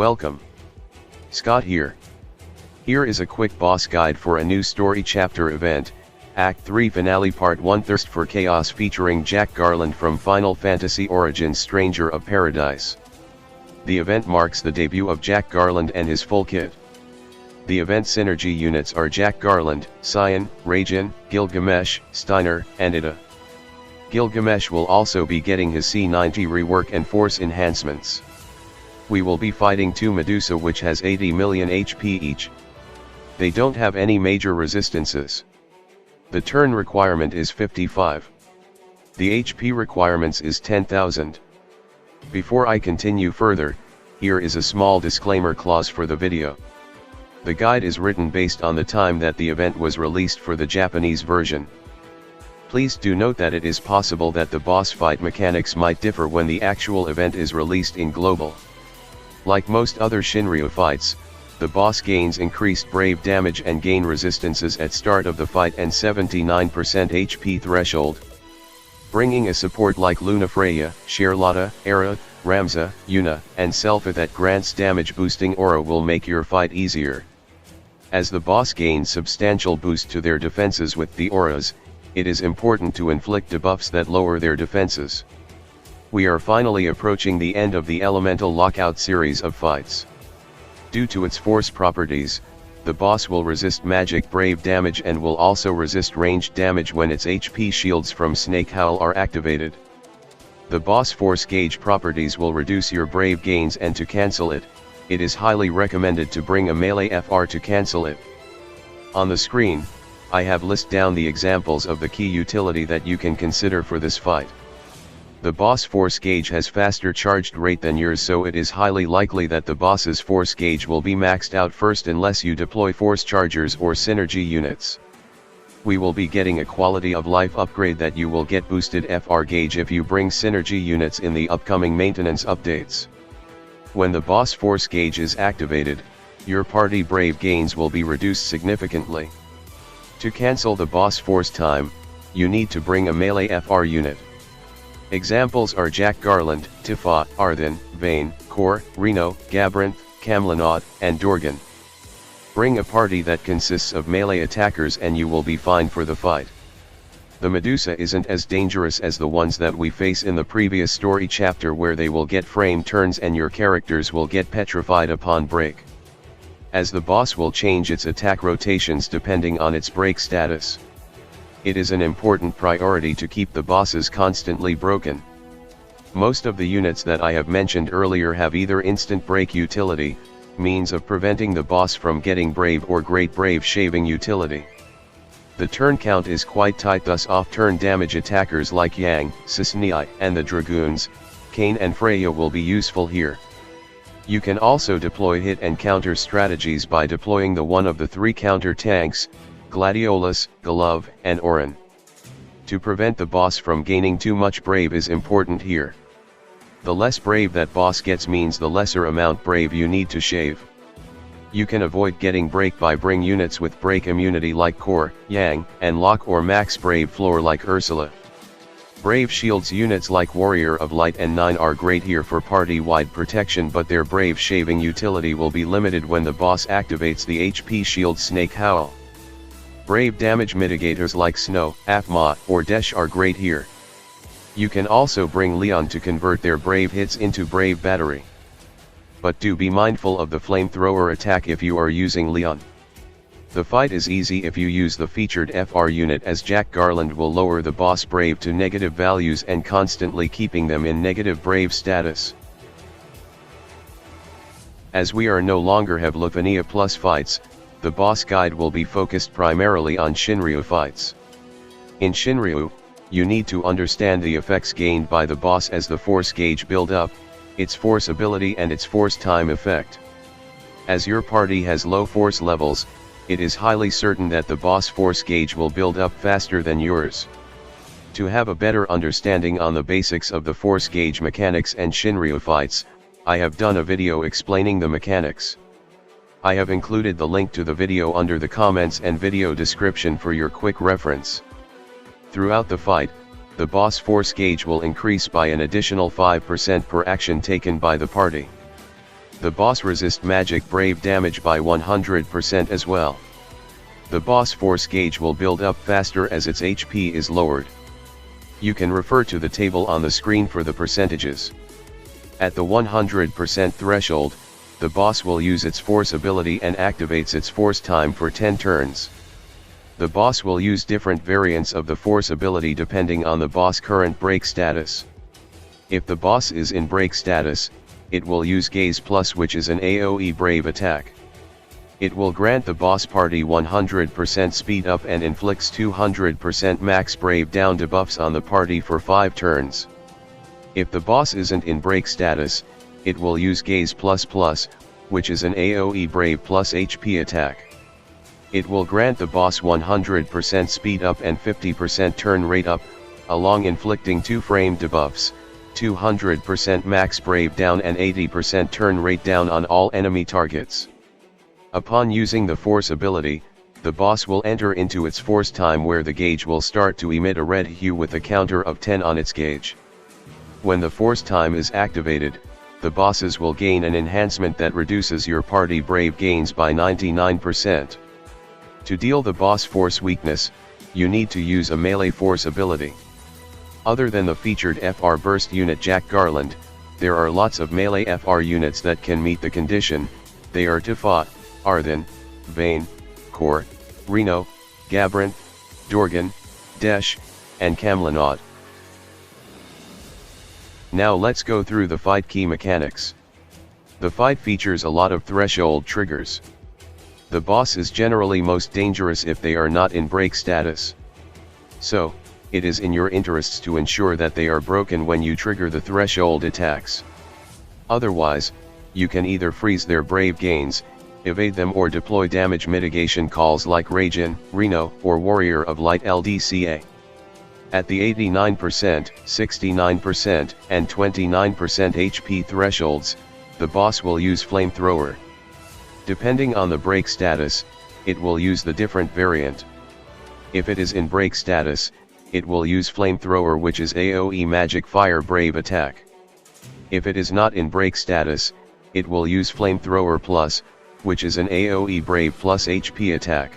Welcome. Scott here. Here is a quick boss guide for a new story chapter event, Act 3 Finale Part 1 Thirst for Chaos featuring Jack Garland from Final Fantasy Origins Stranger of Paradise. The event marks the debut of Jack Garland and his full kit. The event synergy units are Jack Garland, Cyan, Raijin, Gilgamesh, Steiner, and Ida. Gilgamesh will also be getting his C90 rework and force enhancements. We will be fighting two Medusa which has 80 million HP each. They don't have any major resistances. The turn requirement is 55. The HP requirements is 10,000. Before I continue further, here is a small disclaimer clause for the video. The guide is written based on the time that the event was released for the Japanese version. Please do note that it is possible that the boss fight mechanics might differ when the actual event is released in global. Like most other Shinryu fights, the boss gains increased brave damage and gain resistances at start of the fight and 79% HP threshold. Bringing a support like Lunafreya, Charlotta, Era, Ramza, Yuna, and Selpha that grants damage boosting aura will make your fight easier. As the boss gains substantial boost to their defenses with the auras, it is important to inflict debuffs that lower their defenses. We are finally approaching the end of the Elemental Lockout series of fights. Due to its force properties, the boss will resist magic brave damage and will also resist ranged damage when its HP shields from Snake Howl are activated. The boss force gauge properties will reduce your brave gains, and to cancel it, it is highly recommended to bring a melee FR to cancel it. On the screen, I have listed down the examples of the key utility that you can consider for this fight. The boss force gauge has faster charged rate than yours, so it is highly likely that the boss's force gauge will be maxed out first unless you deploy force chargers or synergy units. We will be getting a quality of life upgrade that you will get boosted FR gauge if you bring synergy units in the upcoming maintenance updates. When the boss force gauge is activated, your party brave gains will be reduced significantly. To cancel the boss force time, you need to bring a melee FR unit. Examples are Jack Garland, Tifa, Arthen, Vayne, Kor, Reno, Gabrinth, Kamlanod, and Dorgan. Bring a party that consists of melee attackers and you will be fine for the fight. The Medusa isn't as dangerous as the ones that we face in the previous story chapter, where they will get frame turns and your characters will get petrified upon break, as the boss will change its attack rotations depending on its break status. It is an important priority to keep the bosses constantly broken. Most of the units that I have mentioned earlier have either instant break utility, means of preventing the boss from getting brave, or great brave shaving utility. The turn count is quite tight, thus off-turn damage attackers like Yang, Cisnei, and the Dragoons, Kain and Freya will be useful here. You can also deploy hit and counter strategies by deploying the one of the three counter tanks, Gladiolus, Golov, and Orin. To prevent the boss from gaining too much brave is important here. The less brave that boss gets means the lesser amount brave you need to shave. You can avoid getting break by bring units with break immunity like Kor, Yang, and Locke, or max brave floor like Ursula. Brave shields units like Warrior of Light and 9 are great here for party-wide protection, but their brave shaving utility will be limited when the boss activates the HP shield Snake Howl. Brave damage mitigators like Snow, Aphma, or Desh are great here. You can also bring Leon to convert their brave hits into brave battery. But do be mindful of the flamethrower attack if you are using Leon. The fight is easy if you use the featured FR unit, as Jack Garland will lower the boss brave to negative values and constantly keeping them in negative brave status. As we are no longer have Lufania Plus fights, the boss guide will be focused primarily on Shinryu fights. In Shinryu, you need to understand the effects gained by the boss as the force gauge build up, its force ability and its force time effect. As your party has low force levels, it is highly certain that the boss force gauge will build up faster than yours. To have a better understanding on the basics of the force gauge mechanics and Shinryu fights, I have done a video explaining the mechanics. I have included the link to the video under the comments and video description for your quick reference. Throughout the fight, the boss force gauge will increase by an additional 5% per action taken by the party. The boss resist magic brave damage by 100% as well. The boss force gauge will build up faster as its HP is lowered. You can refer to the table on the screen for the percentages. At the 100% threshold, the boss will use its force ability and activates its force time for 10 turns. The boss will use different variants of the force ability depending on the boss' current break status. If the boss is in break status, it will use Gaze Plus, which is an AoE brave attack. It will grant the boss party 100% speed up and inflicts 200% max brave down debuffs on the party for 5 turns. If the boss isn't in break status, it will use Gaze Plus Plus, which is an AoE brave plus HP attack. It will grant the boss 100% speed up and 50% turn rate up, along inflicting 2 frame debuffs, 200% max brave down and 80% turn rate down on all enemy targets. Upon using the force ability, the boss will enter into its force time where the gauge will start to emit a red hue with a counter of 10 on its gauge. When the force time is activated, the bosses will gain an enhancement that reduces your party brave gains by 99%. To deal the boss force weakness, you need to use a melee force ability. Other than the featured FR burst unit Jack Garland, there are lots of melee FR units that can meet the condition. They are Tifat, Arthan, Vayne, Kor, Reno, Gabrin, Dorgan, Desh, and Kamlanod. Now let's go through the fight key mechanics. The fight features a lot of threshold triggers. The boss is generally most dangerous if they are not in break status. So, it is in your interests to ensure that they are broken when you trigger the threshold attacks. Otherwise, you can either freeze their brave gains, evade them, or deploy damage mitigation calls like Raijin, Reno, or Warrior of Light LDCA. At the 89%, 69%, and 29% HP thresholds, the boss will use Flamethrower. Depending on the break status, it will use the different variant. If it is in break status, it will use Flamethrower, which is AoE Magic Fire Brave attack. If it is not in break status, it will use Flamethrower Plus, which is an AoE Brave plus HP attack.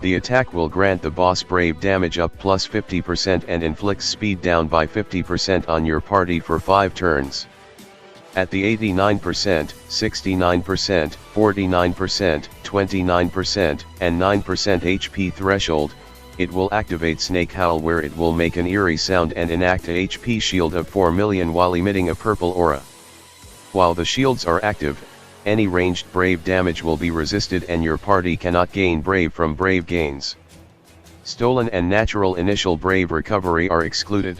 The attack will grant the boss brave damage up plus 50% and inflicts speed down by 50% on your party for 5 turns. At the 89%, 69%, 49%, 29%, and 9% HP threshold, it will activate Snake Howl, where it will make an eerie sound and enact a HP shield of 4 million while emitting a purple aura. While the shields are active, any ranged brave damage will be resisted and your party cannot gain brave from brave gains. Stolen and natural initial brave recovery are excluded.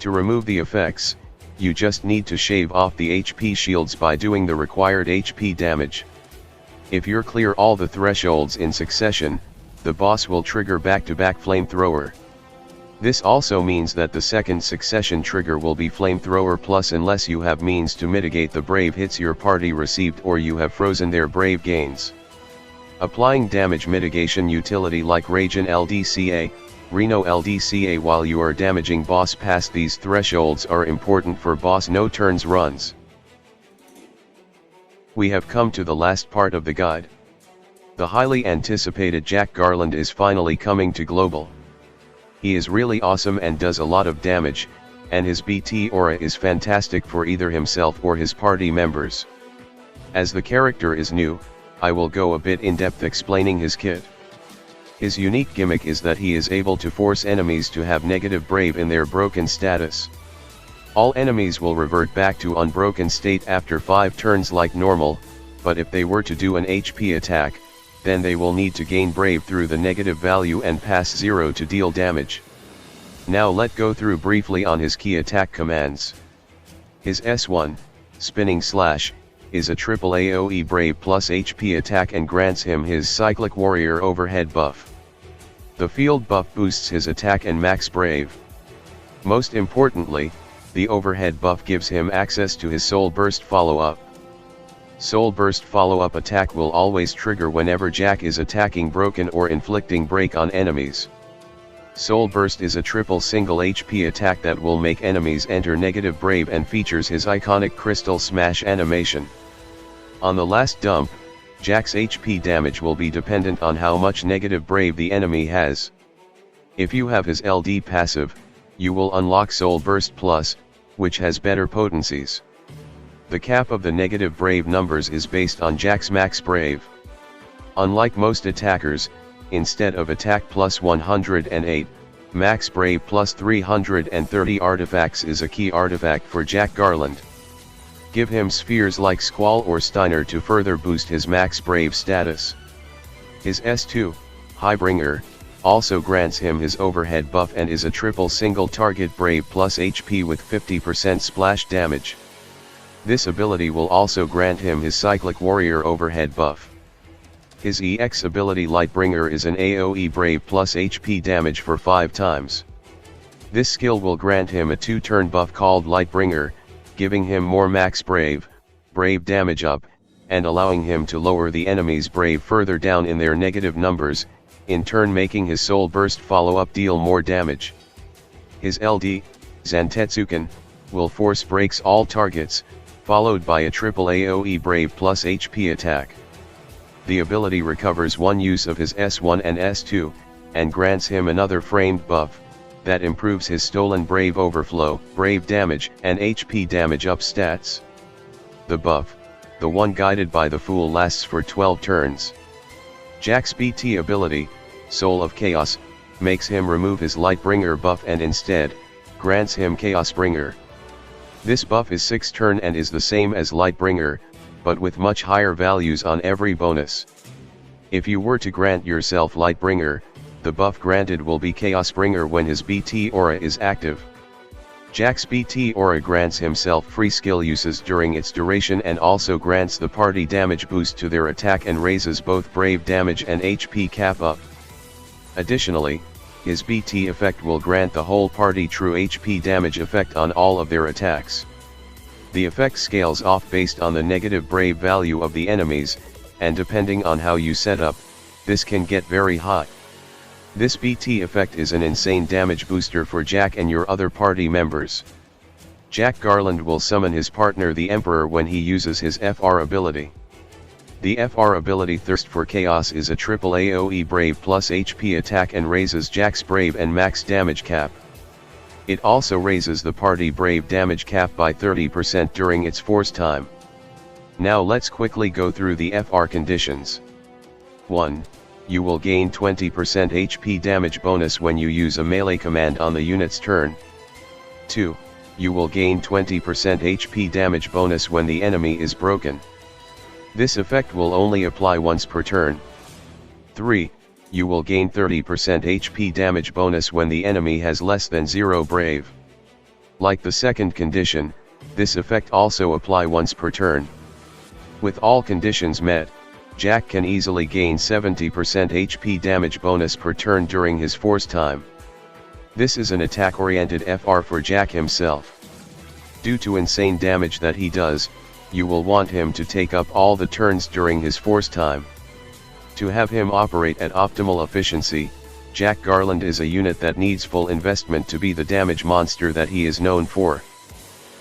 To remove the effects, you just need to shave off the HP shields by doing the required HP damage. If you clear all the thresholds in succession, the boss will trigger back-to-back Flamethrower. This also means that the second succession trigger will be Flamethrower Plus unless you have means to mitigate the brave hits your party received or you have frozen their brave gains. Applying damage mitigation utility like Raijin LDCA, Reno LDCA while you are damaging boss past these thresholds are important for boss no turns runs. We have come to the last part of the guide. The highly anticipated Jack Garland is finally coming to global. He is really awesome and does a lot of damage, and his BT aura is fantastic for either himself or his party members. As the character is new, I will go a bit in depth explaining his kit. His unique gimmick is that he is able to force enemies to have negative brave in their broken status. All enemies will revert back to unbroken state after 5 turns like normal, but if they were to do an HP attack, then they will need to gain brave through the negative value and pass 0 to deal damage. Now let's go through briefly on his key attack commands. His S1, Spinning Slash, is a triple AoE brave plus HP attack and grants him his Cyclic Warrior overhead buff. The field buff boosts his attack and max brave. Most importantly, the overhead buff gives him access to his Soul Burst follow-up. Soul Burst follow-up attack will always trigger whenever Jack is attacking broken or inflicting break on enemies. Soul Burst is a triple single HP attack that will make enemies enter negative brave and features his iconic Crystal Smash animation. On the last dump, Jack's HP damage will be dependent on how much negative brave the enemy has. If you have his LD passive, you will unlock Soul Burst Plus, which has better potencies. The cap of the negative brave numbers is based on Jack's max brave. Unlike most attackers, instead of attack plus 108, max brave plus 330 artifacts is a key artifact for Jack Garland. Give him spheres like Squall or Steiner to further boost his max brave status. His S2, Highbringer, also grants him his overhead buff and is a triple single target brave plus HP with 50% splash damage. This ability will also grant him his cyclic warrior overhead buff. His EX ability Lightbringer is an AoE brave plus HP damage for 5 times. This skill will grant him a 2-turn buff called Lightbringer, giving him more max brave damage up, and allowing him to lower the enemy's brave further down in their negative numbers, in turn making his Soul Burst follow-up deal more damage. His LD, Zantetsuken, will force breaks all targets, followed by a triple AoE brave plus HP attack. The ability recovers one use of his S1 and S2, and grants him another framed buff, that improves his stolen brave overflow, brave damage, and HP damage up stats. The buff, the one guided by the Fool, lasts for 12 turns. Jack's BT ability, Soul of Chaos, makes him remove his Lightbringer buff and instead, grants him Chaosbringer. This buff is 6 turn and is the same as Lightbringer, but with much higher values on every bonus. If you were to grant yourself Lightbringer, the buff granted will be Chaosbringer when his BT aura is active. Jack's BT aura grants himself free skill uses during its duration and also grants the party damage boost to their attack and raises both brave damage and HP cap up. Additionally, his BT effect will grant the whole party true HP damage effect on all of their attacks. The effect scales off based on the negative brave value of the enemies, and depending on how you set up, this can get very high. This BT effect is an insane damage booster for Jack and your other party members. Jack Garland will summon his partner the Emperor when he uses his FR ability. The FR ability Thirst for Chaos is a triple AoE brave plus HP attack and raises Jack's brave and max damage cap. It also raises the party brave damage cap by 30% during its force time. Now let's quickly go through the FR conditions. 1. You will gain 20% HP damage bonus when you use a melee command on the unit's turn. 2. You will gain 20% HP damage bonus when the enemy is broken. This effect will only apply once per turn. 3. You will gain 30% HP damage bonus when the enemy has less than 0 brave. Like the second condition, this effect also apply once per turn. With all conditions met, Jack can easily gain 70% HP damage bonus per turn during his force time. This is an attack-oriented FR for Jack himself. Due to insane damage that he does, you will want him to take up all the turns during his force time. To have him operate at optimal efficiency, Jack Garland is a unit that needs full investment to be the damage monster that he is known for.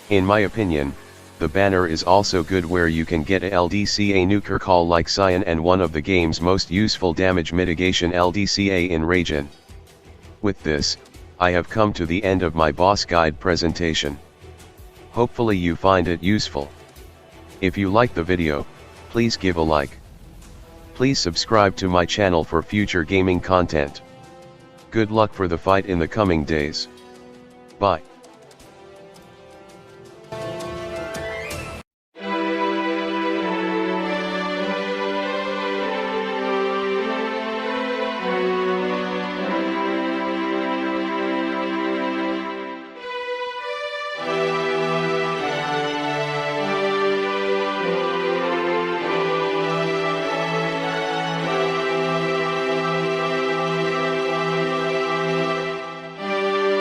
In my opinion, the banner is also good where you can get a LDCA nuker call like Cyan and one of the game's most useful damage mitigation LDCA in Raijin. With this, I have come to the end of my boss guide presentation. Hopefully you find it useful. If you like the video, please give a like. Please subscribe to my channel for future gaming content. Good luck for the fight in the coming days. Bye.